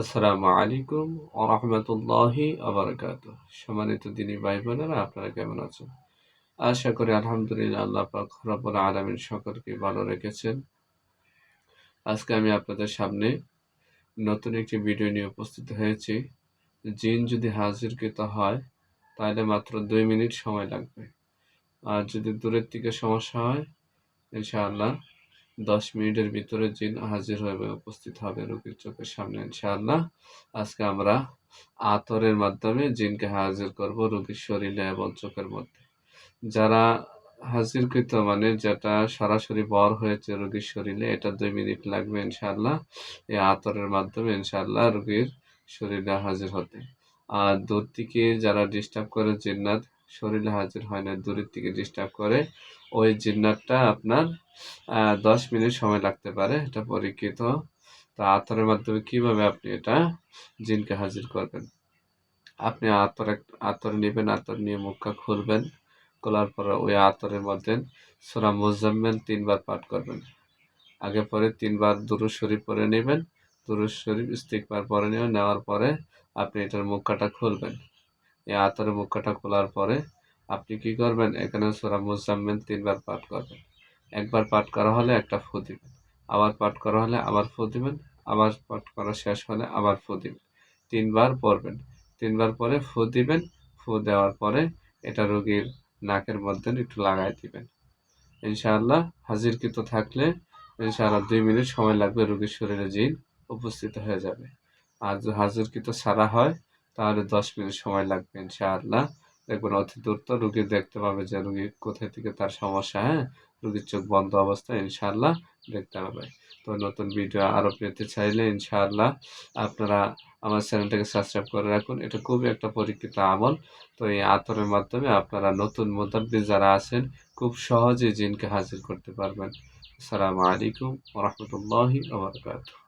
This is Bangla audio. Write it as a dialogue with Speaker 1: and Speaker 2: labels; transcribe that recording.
Speaker 1: আসসালামু আলাইকুম ওয়া রাহমাতুল্লাহি ওয়া বারাকাতুহু। সম্মানিত দিনী ভাই বোনেরা, আপনারা কেমন আছেন? আশা করি আলহামদুলিল্লাহ আল্লাহ পাক রব্বুল আলামিন সকলকে ভালো রেখেছেন। আজকে আমি আপনাদের সামনে নতুন একটি ভিডিও নিয়ে উপস্থিত হয়েছি। জিন যদি হাজিরকৃত হয় তাহলে মাত্র 2 মিনিট সময় লাগবে। আর যদি দূরের থেকে সমস্যা হয়, ইনশাআল্লাহ 10 মিনিটের ভিতরে জিন হাজির হবে, উপস্থিত হবে রোগীর চোখের সামনে ইনশাআল্লাহ। আজকে আমরা আতরের মাধ্যমে জিনকে হাজির করব রোগীর শরীরে এবং চোখের মধ্যে। যারা হাজিরকৃত মানে যেটা সরাসরি বর হয়েছে রোগীর শরীরে, এটা 2 মিনিট লাগবে ইনশাআল্লাহ এই আতরের মাধ্যমে ইনশাআল্লাহ রোগীর শরীরে হাজির হতে। আর দূর থেকে যারা ডিস্টার্ব করে জিন্নাত শরীরে হাজির হয় না, দূরের থেকে ডিস্টার্ব করে, ওই জিন্নাতটা আপনার 10 মিনিট সময় লাগতে পারে, এটা পরীক্ষিত। তা আতরের মাধ্যমে কিভাবে আপনি এটা জিনকে হাজির করবেন? আপনি আতর নেবেন, আতর নিয়ে মুখটা খুলবেন, খোলার পরে ওই আতরের মধ্যে সূরা মুজাম্মিল 3 বার পাঠ করবেন। আগে পরে 3 বার দুরূদ শরীফ পড়ে নেবেন, দুরূদ শরীফ ইস্তিগফার পড়ে নেবেন। নেওয়ার পরে আপনি এটার মুখটা খুলবেন। এই আতরের মুখটা খোলার পরে আপনি কি করবেন? এখানে সূরা মুজাম্মিল 3 বার পাঠ করবেন। একবার পাঠ করা হলে একটা ফু দিবেন, আবার পাঠ করা হলে আবার ফু দিবেন, আবার পাঠ করা শেষ হলে আবার ফু দিবেন। 3 বার পড়বেন। 3 বার পরে ফু দিবেন। ফু দেওয়ার পরে এটা রোগীর নাকের মধ্যে একটু লাগায় দিবেন। ইনশাআল্লাহ হাজিরকৃত থাকলে ইনশাআল্লাহ 2 মিনিট সময় লাগবে, রোগীর শরীরে জিন উপস্থিত হয়ে যাবে। আর যদি হাজিরকৃত ছাড়া হয় তাহলে 10 মিনিট সময় লাগবে ইনশাআল্লাহ। দেখবেন অতি দ্রুত রোগী দেখতে পাবে যে রোগী কোথায় থেকে তার সমস্যা, হ্যাঁ? রোগীর চোখ বন্ধ অবস্থায় ইনশাআল্লাহ দেখতে পাবে। তো নতুন ভিডিও আরও পেতে চাইলে ইনশাআল্লাহ আপনারা আমার চ্যানেলটাকে সাবস্ক্রাইব করে রাখুন। এটা খুবই একটা পরীক্ষিত আমল। তো এই আতরের মাধ্যমে আপনারা নতুন মুতাব্বির যারা আছেন খুব সহজেই জিনকে হাজির করতে পারবেন। আসসালামু আলাইকুম ওয়া রাহমাতুল্লাহি ওয়া বারাকাতুহু।